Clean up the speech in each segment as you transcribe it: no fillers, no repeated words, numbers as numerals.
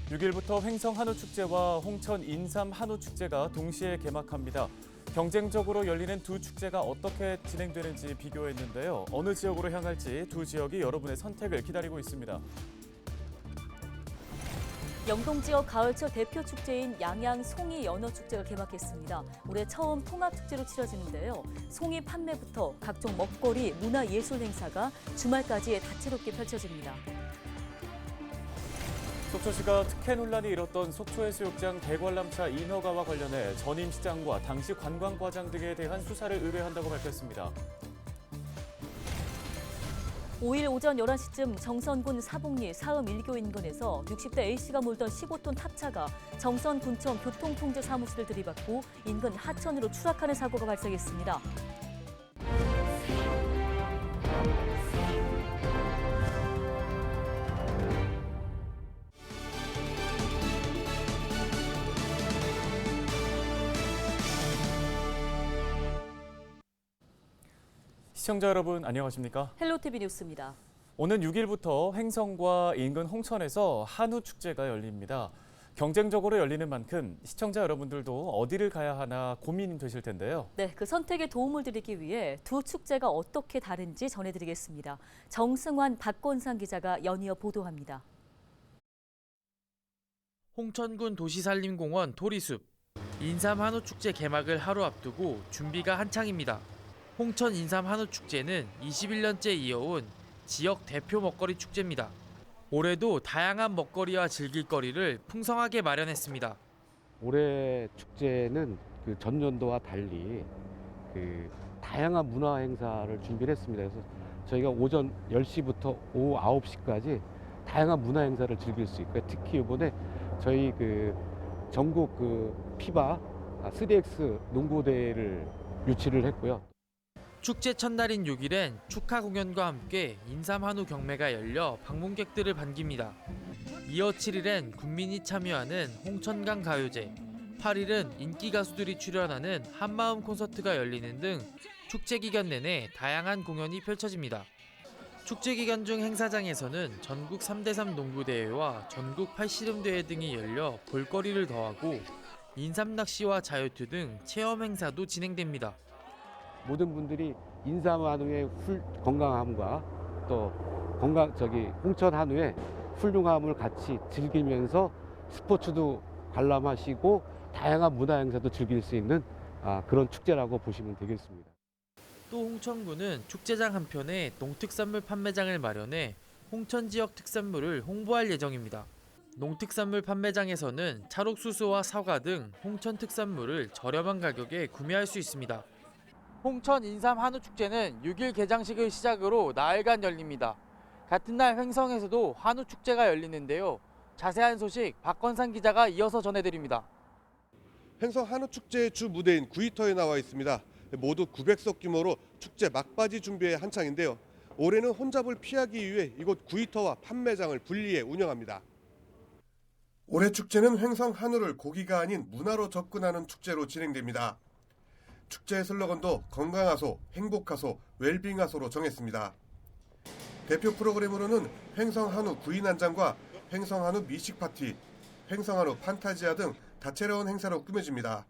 6일부터 횡성 한우축제와 홍천 인삼 한우축제가 동시에 개막합니다. 경쟁적으로 열리는 두 축제가 어떻게 진행되는지 비교했는데요. 어느 지역으로 향할지 두 지역이 여러분의 선택을 기다리고 있습니다. 영동 지역 가을철 대표 축제인 양양 송이 연어축제가 개막했습니다. 올해 처음 통합축제로 치러지는데요. 송이 판매부터 각종 먹거리, 문화예술 행사가 주말까지 다채롭게 펼쳐집니다. 속초시가 특혜 논란이 일었던 속초해수욕장 대관람차 인허가와 관련해 전임 시장과 당시 관광과장 등에 대한 수사를 의뢰한다고 밝혔습니다. 5일 오전 11시쯤 정선군 사복리 사읍 1교 인근에서 60대 A씨가 몰던 15톤 탑차가 정선군청 교통통제 사무실을 들이받고 인근 하천으로 추락하는 사고가 발생했습니다. 시청자 여러분 안녕하십니까? 헬로티비 뉴스입니다. 오는 6일부터 횡성과 인근 홍천에서 한우축제가 열립니다. 경쟁적으로 열리는 만큼 시청자 여러분들도 어디를 가야 하나 고민이 되실 텐데요. 네, 그 선택에 도움을 드리기 위해 두 축제가 어떻게 다른지 전해드리겠습니다. 정승환, 박건상 기자가 연이어 보도합니다. 홍천군 도시산림공원 토리숲. 인삼 한우축제 개막을 하루 앞두고 준비가 한창입니다. 홍천 인삼 한우축제는 21년째 이어온 지역 대표 먹거리 축제입니다. 올해도 다양한 먹거리와 즐길거리를 풍성하게 마련했습니다. 올해 축제는 그 전년도와 달리 다양한 문화 행사를 준비를 했습니다. 그래서 저희가 오전 10시부터 오후 9시까지 다양한 문화 행사를 즐길 수 있고요. 특히 이번에 저희 전국 피바 3X 농구대회를 유치를 했고요. 축제 첫날인 6일엔 축하 공연과 함께 인삼 한우 경매가 열려 방문객들을 반깁니다. 이어 7일엔 군민이 참여하는 홍천강 가요제, 8일은 인기 가수들이 출연하는 한마음 콘서트가 열리는 등 축제 기간 내내 다양한 공연이 펼쳐집니다. 축제 기간 중 행사장에서는 전국 3대3 농구대회와 전국 팔씨름대회 등이 열려 볼거리를 더하고 인삼 낚시와 자유투 등 체험 행사도 진행됩니다. 모든 분들이 인삼 한우의 건강함과 또 홍천 한우의 훌륭함을 같이 즐기면서 스포츠도 관람하시고 다양한 문화 행사도 즐길 수 있는 그런 축제라고 보시면 되겠습니다. 또 홍천군은 축제장 한편에 농특산물 판매장을 마련해 홍천 지역 특산물을 홍보할 예정입니다. 농특산물 판매장에서는 찰옥수수와 사과 등 홍천 특산물을 저렴한 가격에 구매할 수 있습니다. 홍천 인삼 한우축제는 6일 개장식을 시작으로 나흘간 열립니다. 같은 날 횡성에서도 한우축제가 열리는데요. 자세한 소식 박건상 기자가 이어서 전해드립니다. 횡성 한우축제의 주 무대인 구이터에 나와 있습니다. 모두 900석 규모로 축제 막바지 준비에 한창인데요. 올해는 혼잡을 피하기 위해 이곳 구이터와 판매장을 분리해 운영합니다. 올해 축제는 횡성 한우를 고기가 아닌 문화로 접근하는 축제로 진행됩니다. 축제의 슬로건도 건강하소, 행복하소, 웰빙하소로 정했습니다. 대표 프로그램으로는 횡성 한우 구이 난장과 횡성 한우 미식 파티, 횡성 한우 판타지아 등 다채로운 행사로 꾸며집니다.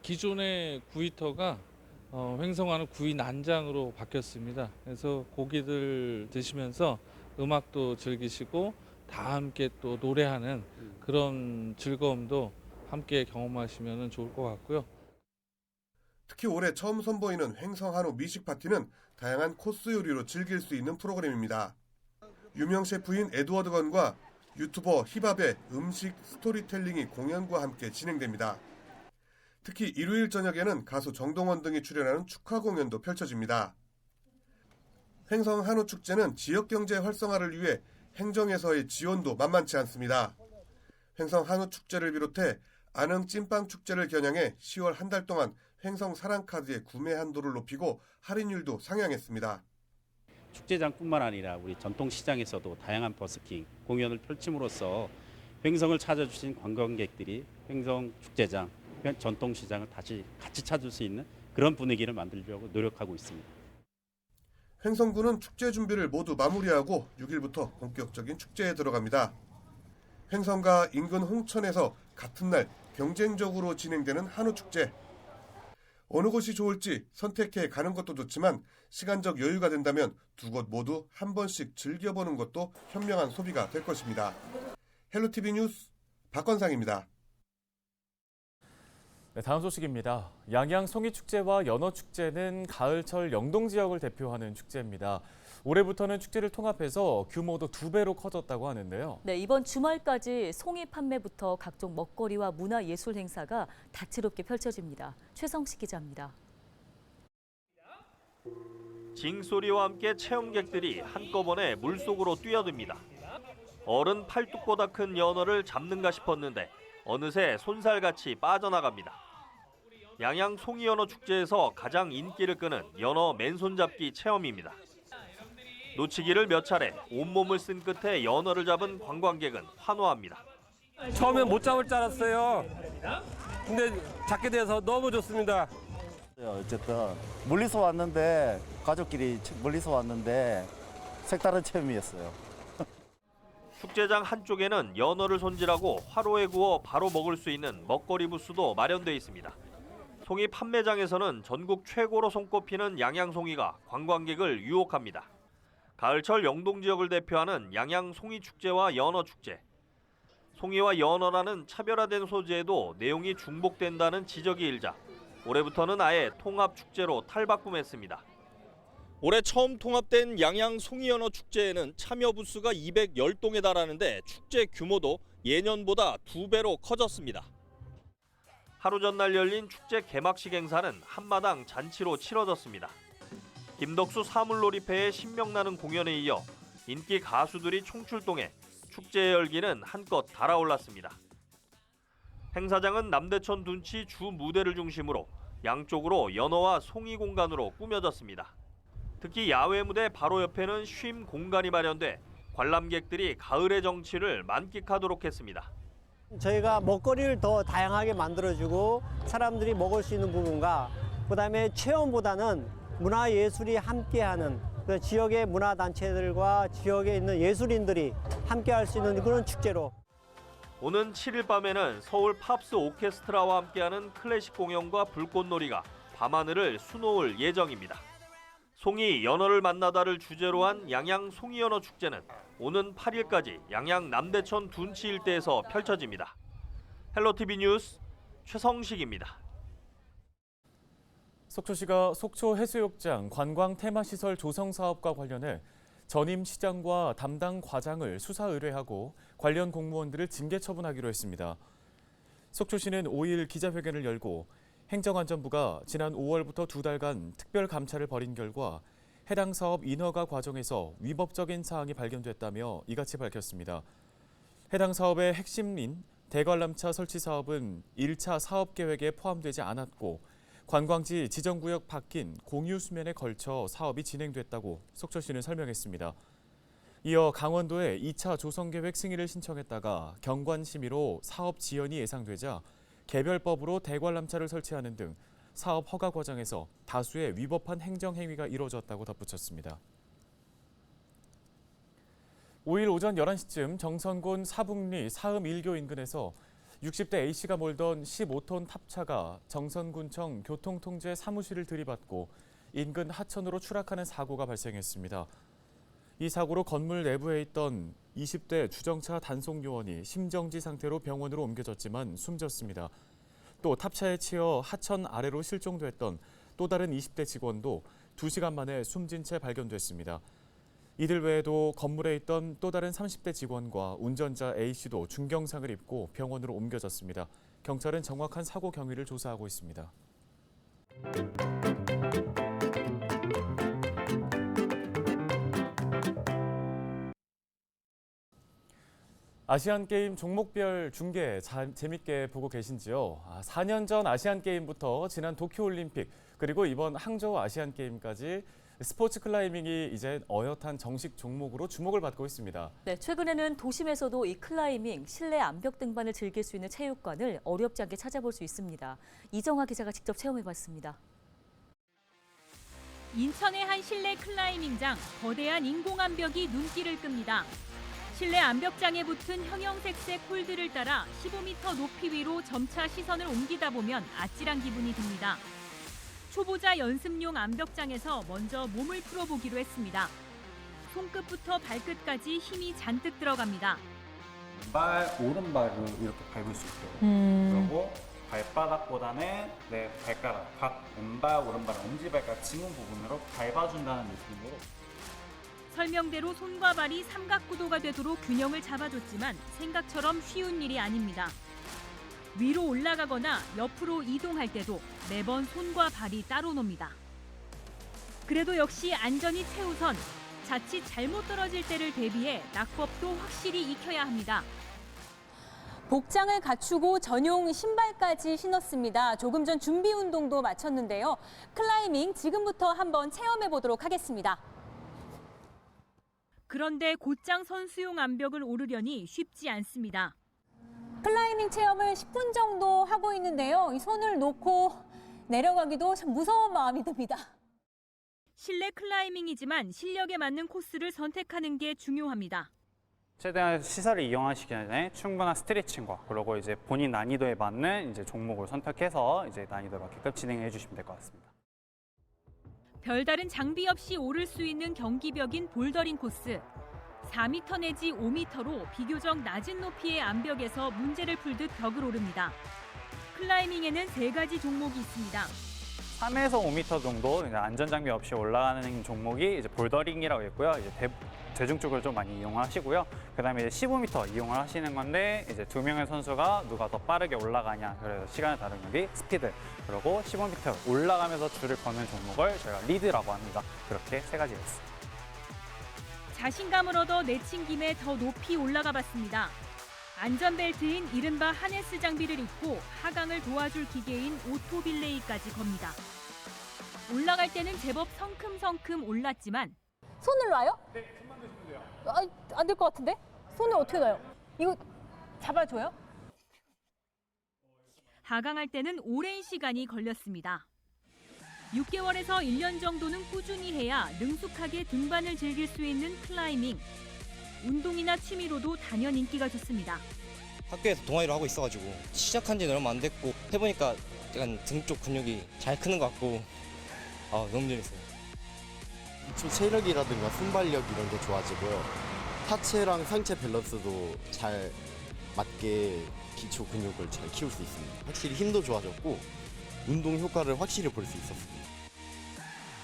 기존의 구이터가 횡성 한우 구이 난장으로 바뀌었습니다. 그래서 고기들 드시면서 음악도 즐기시고 다 함께 또 노래하는 그런 즐거움도 함께 경험하시면 좋을 것 같고요. 특히 올해 처음 선보이는 횡성 한우 미식 파티는 다양한 코스 요리로 즐길 수 있는 프로그램입니다. 유명 셰프인 에드워드 건과 유튜버 힙합의 음식 스토리텔링이 공연과 함께 진행됩니다. 특히 일요일 저녁에는 가수 정동원 등이 출연하는 축하 공연도 펼쳐집니다. 횡성 한우 축제는 지역 경제 활성화를 위해 행정에서의 지원도 만만치 않습니다. 횡성 한우 축제를 비롯해 안흥 찐빵 축제를 겨냥해 10월 한 달 동안 횡성 사랑카드의 구매 한도를 높이고 할인율도 상향했습니다. 축제장뿐만 아니라 우리 전통시장에서도 다양한 버스킹 공연을 펼침으로써 횡성을 찾아주신 관광객들이 횡성 축제장, 전통시장을 다시 같이 찾을 수 있는 그런 분위기를 만들려고 노력하고 있습니다. 횡성군은 축제 준비를 모두 마무리하고 6일부터 본격적인 축제에 들어갑니다. 횡성과 인근 홍천에서 같은 날 경쟁적으로 진행되는 한우축제. 어느 곳이 좋을지 선택해 가는 것도 좋지만 시간적 여유가 된다면 두 곳 모두 한 번씩 즐겨보는 것도 현명한 소비가 될 것입니다. 헬로티비 뉴스 박건상입니다. 네, 다음 소식입니다. 양양 송이축제와 연어축제는 가을철 영동 지역을 대표하는 축제입니다. 올해부터는 축제를 통합해서 규모도 2배로 커졌다고 하는데요. 네, 이번 주말까지 송이 판매부터 각종 먹거리와 문화예술 행사가 다채롭게 펼쳐집니다. 최성식 기자입니다. 징소리와 함께 체험객들이 한꺼번에 물속으로 뛰어듭니다. 어른 팔뚝보다 큰 연어를 잡는가 싶었는데 어느새 손살같이 빠져나갑니다. 양양 송이연어 축제에서 가장 인기를 끄는 연어 맨손잡기 체험입니다. 놓치기를 몇 차례 온몸을 쓴 끝에 연어를 잡은 관광객은 환호합니다. 처음엔 못 잡을 줄 알았어요. 근데 잡게 돼서 너무 좋습니다. 어쨌든 멀리서 왔는데 가족끼리 멀리서 왔는데 색다른 체험이었어요. 축제장 한쪽에는 연어를 손질하고 화로에 구워 바로 먹을 수 있는 먹거리 부스도 마련돼 있습니다. 송이 판매장에서는 전국 최고로 손꼽히는 양양송이가 관광객을 유혹합니다. 가을철 영동 지역을 대표하는 양양 송이축제와 연어축제. 송이와 연어라는 차별화된 소재에도 내용이 중복된다는 지적이 일자 올해부터는 아예 통합축제로 탈바꿈했습니다. 올해 처음 통합된 양양 송이연어 축제에는 참여 부스가 210동에 달하는데 축제 규모도 예년보다 2배로 커졌습니다. 하루 전날 열린 축제 개막식 행사는 한마당 잔치로 치러졌습니다. 김덕수 사물놀이패의 신명나는 공연에 이어 인기 가수들이 총출동해 축제의 열기는 한껏 달아올랐습니다. 행사장은 남대천 둔치 주 무대를 중심으로 양쪽으로 연어와 송이 공간으로 꾸며졌습니다. 특히 야외 무대 바로 옆에는 쉼 공간이 마련돼 관람객들이 가을의 정취를 만끽하도록 했습니다. 저희가 먹거리를 더 다양하게 만들어주고 사람들이 먹을 수 있는 부분과 그다음에 체험보다는 문화예술이 함께하는 그 지역의 문화단체들과 지역에 있는 예술인들이 함께할 수 있는 그런 축제로. 오는 7일 밤에는 서울 팝스 오케스트라와 함께하는 클래식 공연과 불꽃놀이가 밤하늘을 수놓을 예정입니다. 송이 연어를 만나다를 주제로 한 양양 송이연어 축제는 오는 8일까지 양양 남대천 둔치 일대에서 펼쳐집니다. 헬로티비 뉴스 최성식입니다. 속초시가 속초 해수욕장 관광 테마시설 조성 사업과 관련해 전임 시장과 담당 과장을 수사 의뢰하고 관련 공무원들을 징계 처분하기로 했습니다. 속초시는 5일 기자회견을 열고 행정안전부가 지난 5월부터 2달간 특별 감찰을 벌인 결과 해당 사업 인허가 과정에서 위법적인 사항이 발견됐다며 이같이 밝혔습니다. 해당 사업의 핵심인 대관람차 설치 사업은 1차 사업 계획에 포함되지 않았고 관광지 지정구역 바뀐 공유 수면에 걸쳐 사업이 진행됐다고 속초시는 설명했습니다. 이어 강원도에 2차 조성계획 승인을 신청했다가 경관심의로 사업 지연이 예상되자 개별법으로 대관람차를 설치하는 등 사업 허가 과정에서 다수의 위법한 행정행위가 이루어졌다고 덧붙였습니다. 5일 오전 11시쯤 정선군 사북리 사음 1교 인근에서 60대 A씨가 몰던 15톤 탑차가 정선군청 교통통제 사무실을 들이받고 인근 하천으로 추락하는 사고가 발생했습니다. 이 사고로 건물 내부에 있던 20대 주정차 단속 요원이 심정지 상태로 병원으로 옮겨졌지만 숨졌습니다. 또 탑차에 치여 하천 아래로 실종됐던 또 다른 20대 직원도 2시간 만에 숨진 채 발견됐습니다. 이들 외에도 건물에 있던 또 다른 30대 직원과 운전자 A씨도 중경상을 입고 병원으로 옮겨졌습니다. 경찰은 정확한 사고 경위를 조사하고 있습니다. 아시안게임 종목별 중계 재밌게 보고 계신지요? 4년 전 아시안게임부터 지난 도쿄올림픽 그리고 이번 항저우 아시안게임까지 스포츠 클라이밍이 이제 어엿한 정식 종목으로 주목을 받고 있습니다. 네, 최근에는 도심에서도 이 클라이밍, 실내 암벽 등반을 즐길 수 있는 체육관을 어렵지 않게 찾아볼 수 있습니다. 이정화 기자가 직접 체험해봤습니다. 인천의 한 실내 클라이밍장, 거대한 인공암벽이 눈길을 끕니다. 실내 암벽장에 붙은 형형색색 홀들을 따라 15m 높이 위로 점차 시선을 옮기다 보면 아찔한 기분이 듭니다. 초보자 연습용 암벽장에서 먼저 몸을 풀어보기로 했습니다. 손끝부터 발끝까지 힘이 잔뜩 들어갑니다. 오른발을 이렇게 밟을 수 있도록 그리고 발바닥보다는 내 발가락, 각 왼발, 오른발, 엄지발가락 지문 부분으로 밟아준다는 느낌으로. 설명대로 손과 발이 삼각구도가 되도록 균형을 잡아줬지만 생각처럼 쉬운 일이 아닙니다. 위로 올라가거나 옆으로 이동할 때도 매번 손과 발이 따로 놉니다. 그래도 역시 안전이 최우선. 자칫 잘못 떨어질 때를 대비해 낙법도 확실히 익혀야 합니다. 복장을 갖추고 전용 신발까지 신었습니다. 조금 전 준비 운동도 마쳤는데요. 클라이밍 지금부터 한번 체험해 보도록 하겠습니다. 그런데 곧장 선수용 암벽을 오르려니 쉽지 않습니다. 클라이밍 체험을 10분 정도 하고 있는데요. 이 손을 놓고 내려가기도 참 무서운 마음이 듭니다. 실내 클라이밍이지만 실력에 맞는 코스를 선택하는 게 중요합니다. 최대한 시설을 이용하시기 전에 충분한 스트레칭과 그리고 이제 본인 난이도에 맞는 이제 종목을 선택해서 이제 난이도에 맞게끔 진행해 주시면 될 것 같습니다. 별다른 장비 없이 오를 수 있는 경기벽인 볼더링 코스. 4m 내지 5m로 비교적 낮은 높이의 암벽에서 문제를 풀듯 벽을 오릅니다. 클라이밍에는 3가지 종목이 있습니다. 3에서 5m 정도 안전장비 없이 올라가는 종목이 이제 볼더링이라고 있고요. 이제 대중적으로 좀 많이 이용하시고요. 그다음에 이제 15m 이용을 하시는 건데 이제 2명의 선수가 누가 더 빠르게 올라가냐, 그래서 시간을 다루는 게 스피드, 그리고 15m 올라가면서 줄을 거는 종목을 저희가 리드라고 합니다. 그렇게 3가지가 있습니다. 자신감을 얻어 내친 김에 더 높이 올라가 봤습니다. 안전벨트인 이른바 하네스 장비를 입고 하강을 도와줄 기계인 오토빌레이까지 겁니다. 올라갈 때는 제법 성큼성큼 올랐지만 손을 놔요? 네, 손만 드시면 돼요. 안 될 것 같은데? 손을 어떻게 놔요? 이거 잡아줘요? 하강할 때는 오랜 시간이 걸렸습니다. 6개월에서 1년 정도는 꾸준히 해야 능숙하게 등반을 즐길 수 있는 클라이밍. 운동이나 취미로도 단연 인기가 좋습니다. 학교에서 동아리로 하고 있어가지고 시작한 지는 얼마 안 됐고 해보니까 약간 등 쪽 근육이 잘 크는 것 같고 너무 재밌어요. 기초 체력이라든가 순발력 이런 게 좋아지고요. 하체랑 상체 밸런스도 잘 맞게 기초 근육을 잘 키울 수 있습니다. 확실히 힘도 좋아졌고 운동 효과를 확실히 볼 수 있었습니다.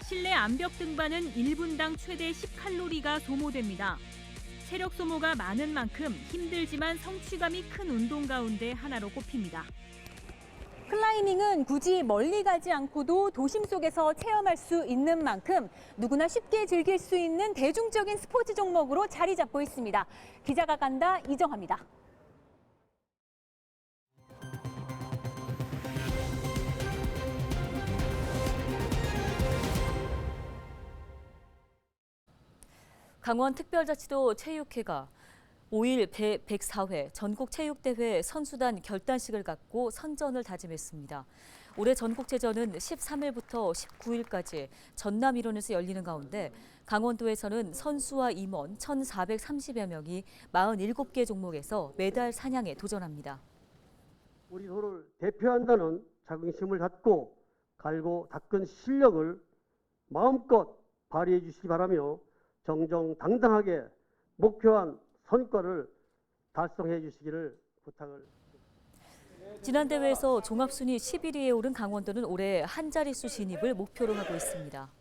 실내 암벽 등반은 1분당 최대 10칼로리가 소모됩니다. 체력 소모가 많은 만큼 힘들지만 성취감이 큰 운동 가운데 하나로 꼽힙니다. 클라이밍은 굳이 멀리 가지 않고도 도심 속에서 체험할 수 있는 만큼 누구나 쉽게 즐길 수 있는 대중적인 스포츠 종목으로 자리 잡고 있습니다. 기자가 간다, 이정합니다. 강원특별자치도 체육회가 5일 104회 전국체육대회 선수단 결단식을 갖고 선전을 다짐했습니다. 올해 전국체전은 13일부터 19일까지 전남 일원에서 열리는 가운데 강원도에서는 선수와 임원 1,430여 명이 47개 종목에서 메달 사냥에 도전합니다. 우리 도를 대표한다는 자긍심을 갖고 갈고 닦은 실력을 마음껏 발휘해 주시기 바라며 정정당당하게 목표한 성과를 달성해 주시기를 부탁을. 지난 대회에서 종합순위 11위에 오른 강원도는 올해 한 자릿수 진입을 목표로 하고 있습니다.